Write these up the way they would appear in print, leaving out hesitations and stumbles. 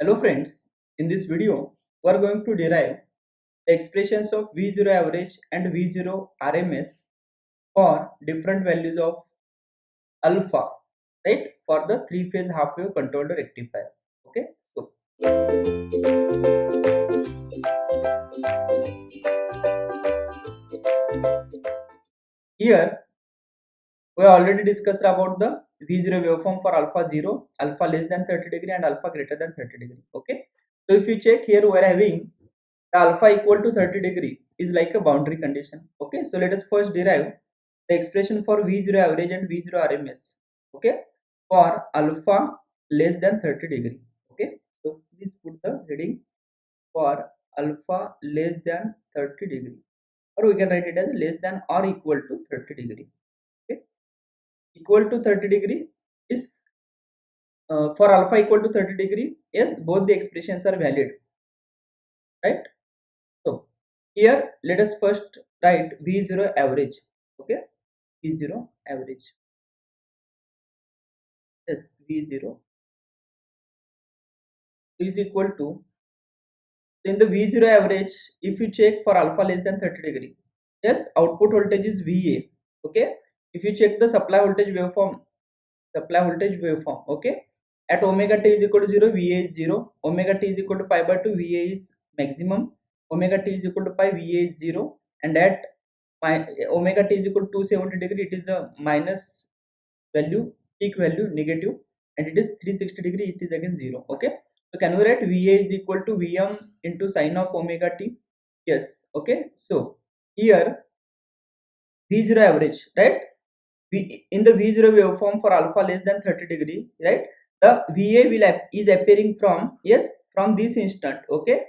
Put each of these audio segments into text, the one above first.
Hello friends, in this video we are going to derive the expressions of V0 average and V0 RMS for different values of alpha, right, for the three phase half wave controller rectifier. Okay, so here we already discussed about the V0 waveform for alpha 0, alpha less than 30 degree and alpha greater than 30 degree. Okay, so if you check here we are having the alpha equal to 30 degree is like a boundary condition. Okay, so let us first derive the expression for V0 average and V0 RMS. Okay, for alpha less than 30 degree. Okay, so please put the heading for alpha less than 30 degree, or we can write it as less than or equal to 30 degree. Okay, equal to 30 degree is for alpha equal to 30 degree. Yes, both the expressions are valid, right? So here let us first write V0 average. Okay, V0 average. Yes, V0 is equal to, in the V0 average, if you check for alpha less than 30 degree, yes, output voltage is VA. Okay, if you check the supply voltage waveform, okay, at omega t is equal to 0, VA is 0, omega t is equal to pi by 2, VA is maximum, omega t is equal to pi, VA is 0, and at omega t is equal to 270 degree, it is a minus value, peak value negative, and it is 360 degree, it is again 0. Okay, so can we write VA is equal to Vm into sine of omega t? Yes. Okay, so here V0 average, right, in the V0 waveform for alpha less than 30 degree, right, the VA is appearing from, yes, from this instant, okay,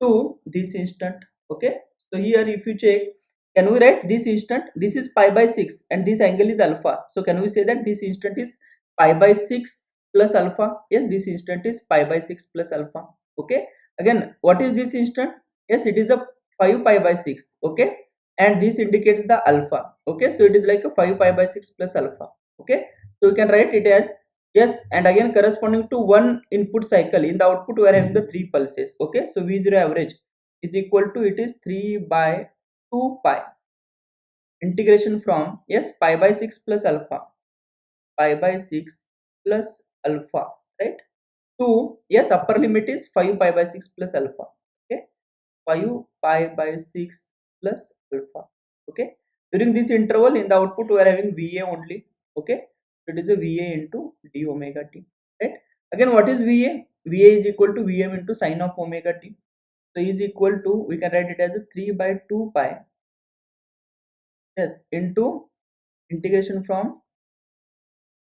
to this instant. Okay, so here if you check, can we write this instant, this is pi by 6 and this angle is alpha, so can we say that this instant is pi by 6 plus alpha? Yes, this instant is pi by 6 plus alpha. Okay, again, what is this instant? Yes, it is a 5 pi by 6. Okay, and this indicates the alpha. Okay, so it is like a 5 pi by 6 plus alpha. Okay, so we can write it as, yes, and again corresponding to one input cycle, in the output we are having the three pulses. Okay, so V0 average is equal to, it is 3 by 2 pi integration from, yes, pi by 6 plus alpha, pi by 6 plus alpha, right, to, yes, upper limit is 5 pi by 6 plus alpha. Okay, 5 pi by 6 plus alpha. Okay, during this interval in the output we are having VA only. Okay, so it is a VA into d omega t, right. Again, what is VA? VA is equal to Vm into sine of omega t, so is equal to, we can write it as a 3 by 2 pi, yes, into integration from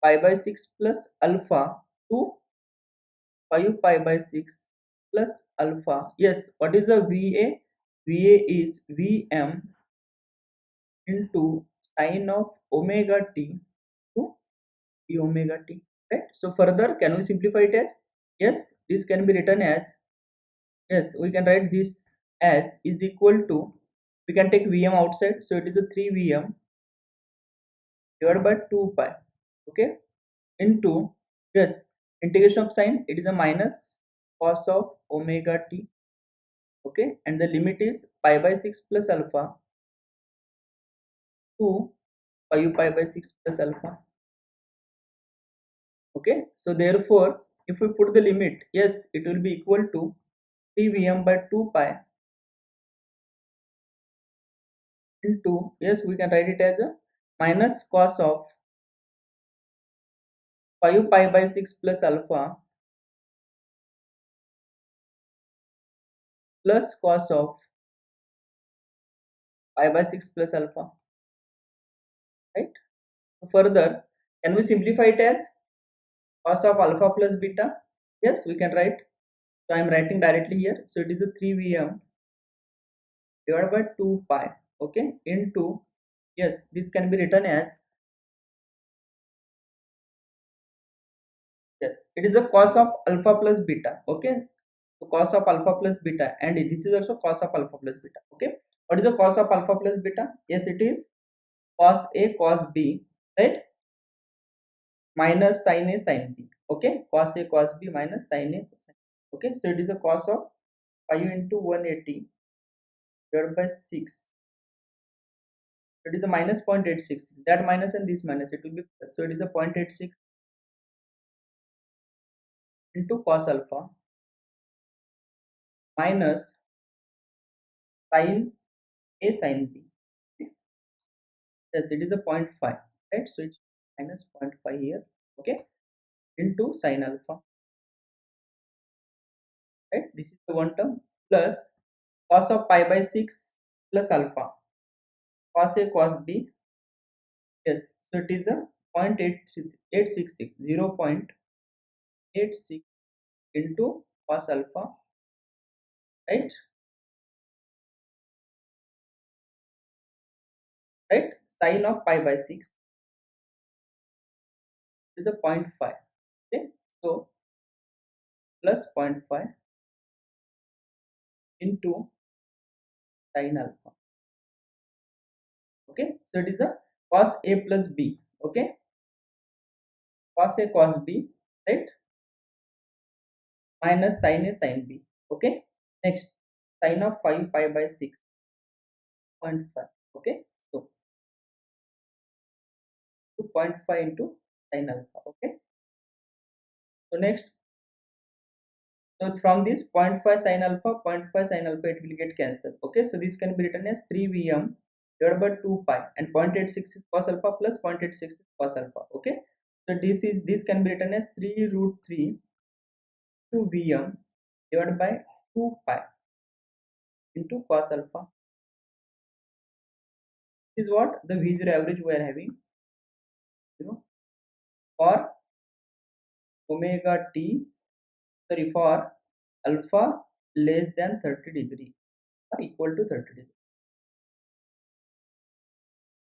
pi by 6 plus alpha to 5 pi by 6 plus alpha. Yes, what is the VA? VA is Vm into sine of omega t to d omega t, right. So further, can we simplify it as, yes, this can be written as, yes, we can write this as is equal to, we can take Vm outside, so it is a 3 Vm divided by 2 pi. Okay, into, yes, integration of sine, it is a minus cos of omega t. Okay, and the limit is pi by 6 plus alpha to 5 pi by 6 plus alpha. Okay, so therefore if we put the limit, yes, it will be equal to 3 Vm by 2 pi into, yes, we can write it as a minus cos of 5 pi by 6 plus alpha plus cos of pi by 6 plus alpha, right. Further, can we simplify it as cos of alpha plus beta? Yes, we can write, so I am writing directly here, so it is a 3 Vm divided by 2 pi. Okay, into, yes, this can be written as, yes, it is a cos of alpha plus beta. Okay, so cos of alpha plus beta, and this is also cos of alpha plus beta. Okay, what is the cos of alpha plus beta? Yes, it is cos A cos B, right, minus sin A sin B. Okay, cos A cos B minus sin A sin B. Okay, so it is a cos of 5 into 180 divided by 6. It is a minus 0.86. That minus and this minus, it will be plus. So it is a 0.86 into cos alpha minus sin A sin B. Yes, it is a zero point 0.5, right? So it's minus 0.5 here, okay, into sin alpha, right? This is the one term plus cos of pi by 6 plus alpha, cos A cos B. Yes, so it is a 0.866, 0.86 into cos alpha, right? Right? Sin of pi by 6 is a zero point 0.5. Okay, so plus zero point 0.5 into sin alpha. Okay, so it is a cos A plus B. Okay, cos A cos B, right, minus sin A sin B. Okay, next sin of 5 pi by 6.5. Okay, so 2.5 into sin alpha. Okay, so next, so from this zero point 0.5 sin alpha, zero point 0.5 sin alpha, it will get cancelled. Okay, so this can be written as 3 Vm divided by 2 pi, and 0.86 is cos alpha plus 0.86 is cos alpha. Okay, so this can be written as 3 root 3 to Vm divided by 2 pi into cos alpha. This is what the V0 average we are having, you know, for omega t, sorry, for alpha less than 30 degree or equal to 30 degree.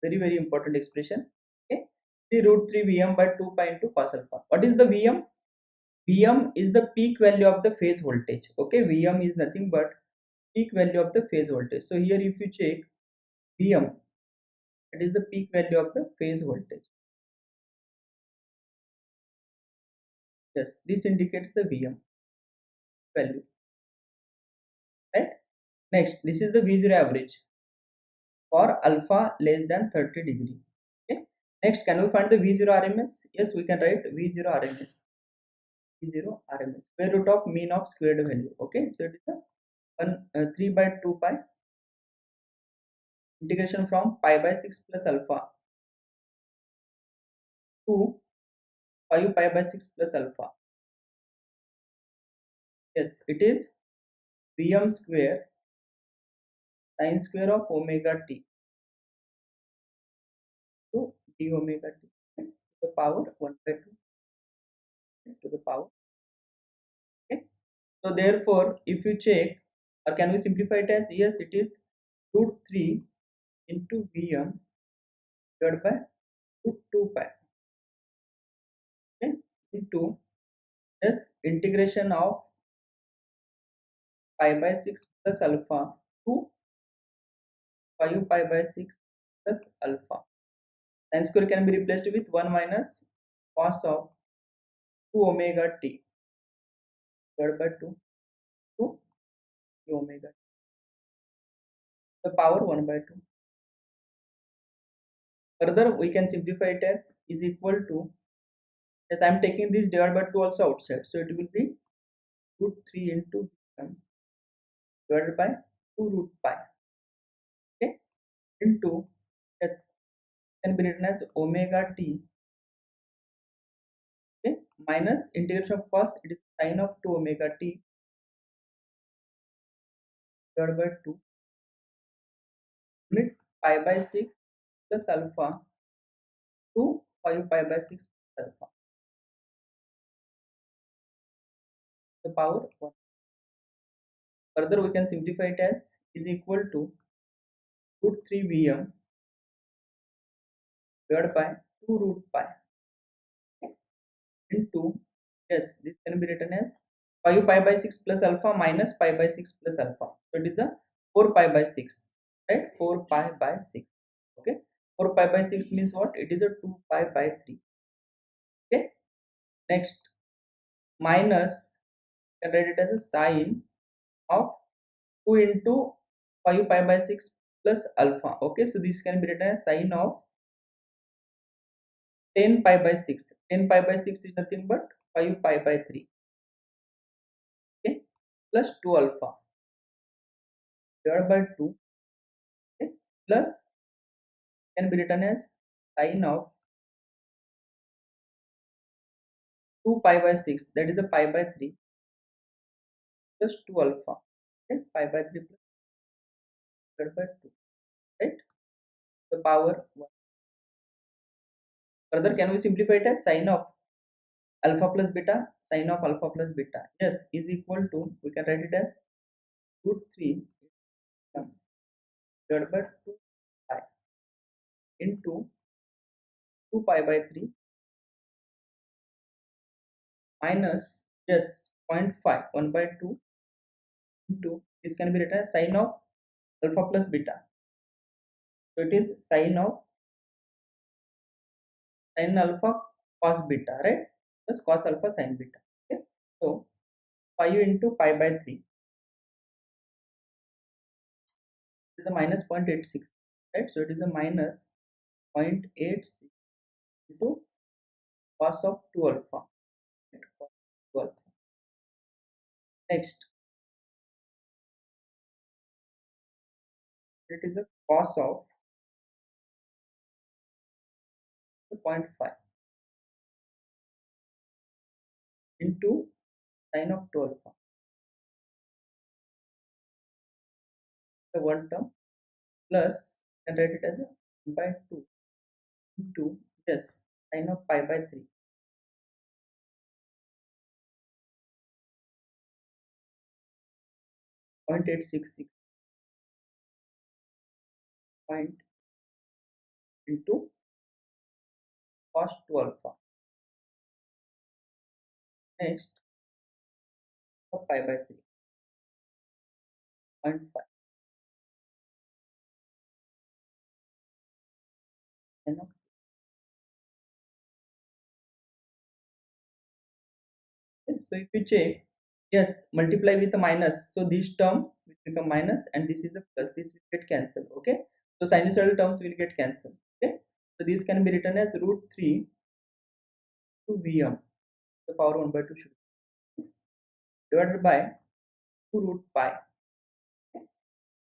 Very, very important expression. Okay, 3 root 3 Vm by 2 pi into cos alpha. What is the Vm? Vm is the peak value of the phase voltage. Okay, Vm is nothing but peak value of the phase voltage. So here if you check Vm, it is the peak value of the phase voltage. Yes, this indicates the Vm value, right? Next, this is the V0 average for alpha less than 30 degree. Okay. Next, can we find the V0 RMS? Yes, we can write V0 RMS. V0 RMS, square root of mean of squared value. Okay, so it is a 3 by 2 pi integration from pi by 6 plus alpha to 5 pi by 6 plus alpha. Yes, it is Vm square sin square of omega t to d omega t, okay, to the power 1 by 2 to the power. Okay. So therefore, if you check, or can we simplify it as, yes, it is root 3 into Vm divided by root 2 pi, okay, into this integration of pi by 6 plus alpha to 5 pi by 6 plus alpha. Sin square can be replaced with 1 minus cos of 2 omega t divided by 2 to omega t, the power 1 by 2. Further, we can simplify it as is equal to, yes, I am taking this divided by 2 also outside, so it will be root 3 into divided by 2 root pi, okay, into, yes, can be written as omega t, okay, minus integration of cos, it is sin of 2 omega t divided by 2 limit pi by 6 plus alpha to 5 pi by 6 plus alpha, the power 1. Further, we can simplify it as is equal to root 3 Vm divided by 2 root pi, okay, into, yes, this can be written as 5 pi by 6 plus alpha minus pi by 6 plus alpha. So it is a 4 pi by 6, right? 4 pi by 6. Okay, 4 pi by 6 means what? It is a 2 pi by 3. Okay, next, minus, can write it as a sine of 2 into 5 pi by 6 plus alpha. Okay, so this can be written as sine of 10 pi by 6. 10 pi by 6 is nothing but 5 pi by 3. Okay, plus 2 alpha divided by 2. Okay, plus can be written as sine of 2 pi by 6, that is a pi by 3 plus 2 alpha. Okay, pi by 3 plus divided by 2, right? The power 1. Further, can we simplify it as sine of alpha plus beta? Sine of alpha plus beta, yes, is equal to, we can write it as root 3 divided by 2 pi into 2 pi by 3 minus, yes, 0.5 1 by 2 into, this can be written as sine of alpha plus beta. So it is sine of sin alpha cos beta, right? Plus cos alpha sin beta. Okay, so 5 into pi by 3 is a minus 0.86, right? So it is a minus 0.86 into cos of 2 alpha, right? Cos 2 alpha. Next, it is a cos of 0.5 into sin of 2 alpha, the one term, plus, and write it as a 1 by 2 into, yes, sin of pi by 3, 0.866 point into cos 2 alpha. Next, of pi by 3.5 sin of. Okay, so if you check, yes, multiply with a minus, so this term will become minus and this is a plus, this will get cancelled. Okay, so sinusoidal terms will get cancelled. Okay, so this can be written as root 3 to Vm, the power 1 by 2 should be divided by 2 root pi, okay,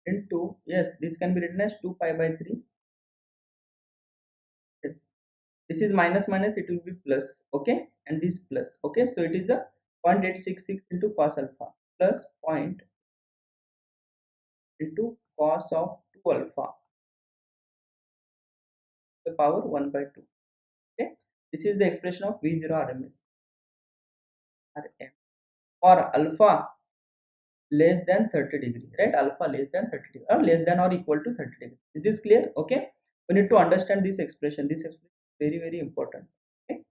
into, yes, this can be written as 2 pi by 3. Yes, this is minus minus, it will be plus. Okay, and this plus. Okay, so it is a 0.866 into cos alpha plus point into cos of 2 alpha, the power 1 by 2. Okay, this is the expression of V0 RMS Rm for alpha less than 30 degree, right? Alpha less than 30 degree or less than or equal to 30 degree. Is this clear? Okay, we need to understand this expression. This expression is very very important. Okay,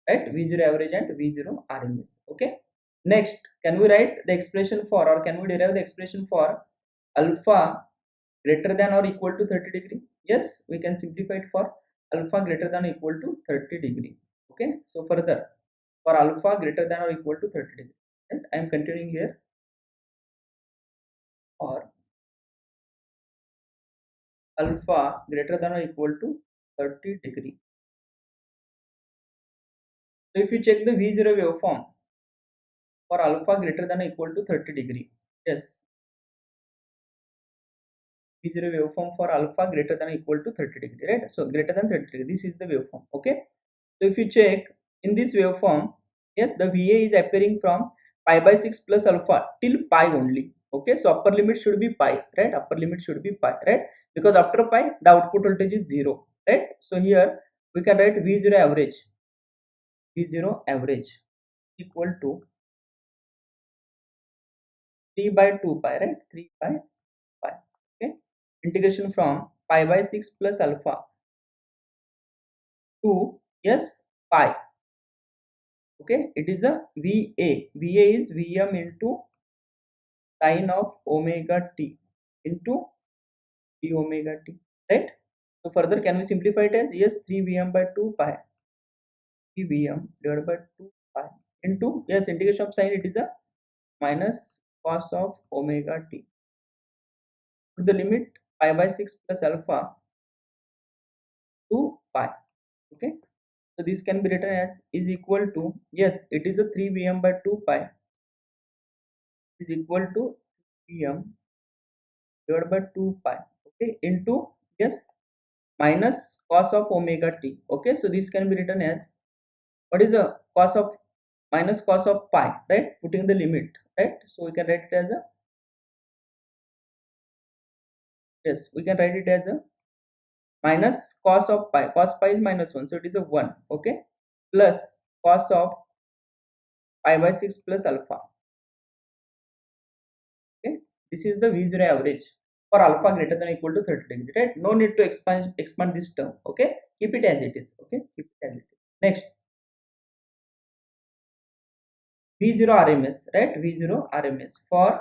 right? V0 average and V0 RMS. Okay, next, can we write the expression for, or can we derive the expression for alpha greater than or equal to 30 degree? Yes, we can simplify it for alpha greater than or equal to 30 degree. Okay, so further, for alpha greater than or equal to 30 degree, right? I am continuing here. For alpha greater than or equal to 30 degree, so if you check the V0 waveform for alpha greater than or equal to 30 degree, yes, V0 waveform for alpha greater than or equal to 30 degree, right? So greater than 30 degree, this is the waveform. Okay, so if you check in this waveform, yes, the Va is appearing from pi by 6 plus alpha till pi only. Okay, so upper limit should be pi, right? Upper limit should be pi, right? Because after pi the output voltage is 0, right? So here we can write V0 average, V0 average equal to 3 by 2 pi, right? 3 by pi. Okay, integration from pi by 6 plus alpha to, yes, pi. Okay, it is a Va is Vm into sine of omega t into d omega t, right? So further, can we simplify it as, yes, 3 Vm by 2 pi, 3 Vm divided by 2 pi into, yes, integration of sine, it is a minus cos of omega t to the limit pi by 6 plus alpha to pi. Okay, so this can be written as is equal to, yes, it is a 3 Vm by 2 pi is equal to Vm divided by 2 pi, okay, into, yes, minus cos of omega t. Okay, so this can be written as, what is the cos of, minus cos of pi, right, putting the limit, right, so we can write it as a, yes, we can write it as a minus cos of pi, cos pi is minus 1, so it is a 1, okay, plus cos of pi by 6 plus alpha. Okay, this is the V0 average for alpha greater than or equal to 30 degree, right? No need to expand this term. Okay, keep it as it is. Okay, keep it as it is. Next, V0 RMS, right? V0 RMS for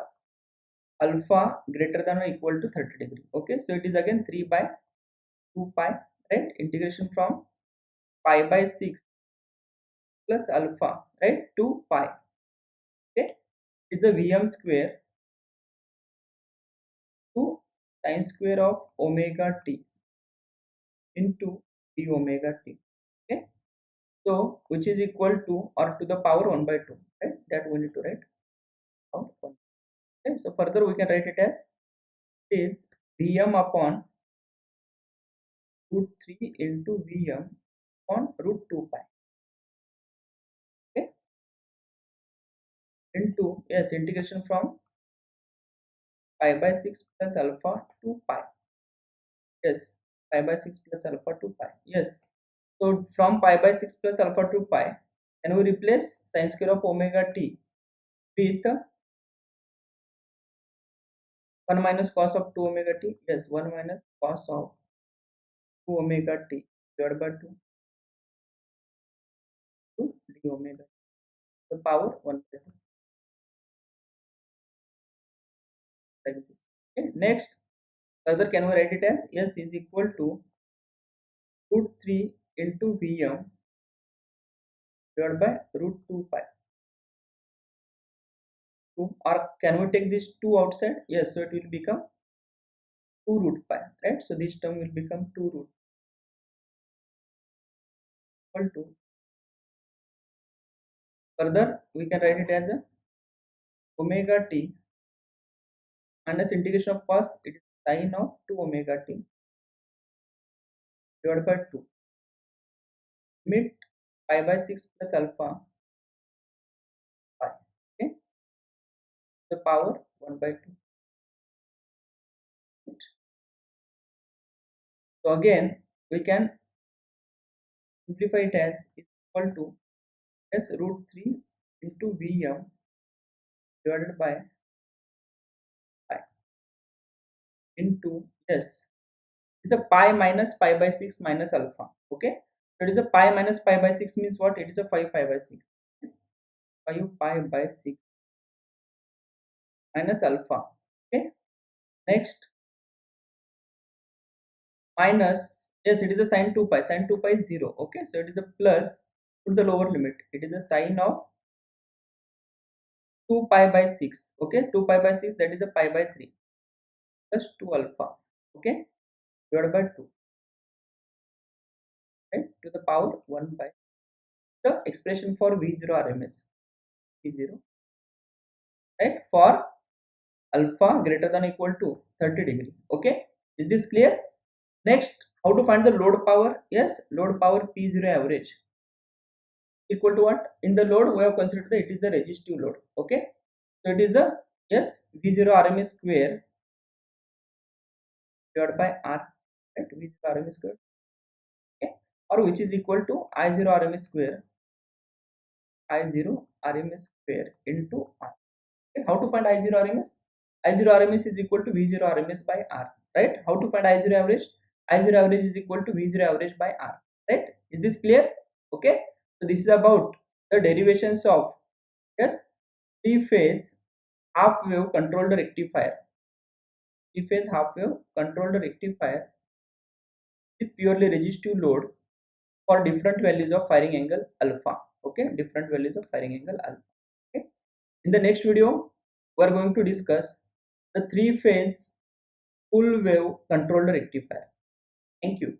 alpha greater than or equal to 30 degree. Okay, so it is again 3 by 2 pi, right? Integration from pi by 6 plus alpha, right, to pi. Okay, it's a Vm square to sine square of omega t into d omega t. Okay, so which is equal to or to the power 1 by 2, right, that we need to write out 1. Okay, so further we can write it as is Vm upon root 3 into Vm on root 2 pi, okay, into, yes, integration from pi by 6 plus alpha to pi, yes, pi by 6 plus alpha to pi, yes. So from pi by 6 plus alpha to pi, and we replace sine square of omega t with 1 minus cos of 2 omega t, yes, 1 minus cos of 2 omega t divided by 2 to d omega, the power 1 by 2, like this. Okay, next, further can we write it as, yes, is equal to root 3 into Vm divided by root 2 pi. 2, or can we take this 2 outside? Yes, so it will become 2 root pi, right? So this term will become 2 root equal to, further we can write it as a omega t minus integration of cos, it is sine of 2 omega t divided by 2 limit pi by 6 plus alpha pi, okay, the power 1 by 2. So again we can simplify it as is equal to, yes, root 3 into Vm divided by pi into, yes, it's a pi minus pi by 6 minus alpha. Okay, so it is a pi minus pi by 6 means what, it is a 5 pi by 6, 5 pi by 6 minus alpha. Okay, next, minus, yes, it is a sine 2 pi, sine 2 pi is 0. Okay, so it is a plus, put the lower limit, it is a sine of 2 pi by 6. Okay, 2 pi by 6, that is a pi by 3 plus 2 alpha, okay, divided by 2, right, to the power 1 by the expression for V0 RMS, V0, right, for alpha greater than or equal to 30 degree. Okay, is this clear? Next, how to find the load power? Yes, load power P0 average equal to what, in the load we have considered that it is the resistive load. Okay, so it is a, yes, V0 RMS square divided by R, right, V0 RMS square, okay, or which is equal to I0 RMS square, I0 RMS square into R. Okay, how to find I0 RMS? I0 RMS is equal to V0 RMS by R, right? How to find I0 average? I0 average is equal to V0 average by R, right? Is this clear? Okay, so this is about the derivations of, yes, three phase half wave controlled rectifier, three phase half wave controlled rectifier with purely resistive load for different values of firing angle alpha. Okay, different values of firing angle alpha. Okay, in the next video we are going to discuss the three phase full wave controlled rectifier. Thank you.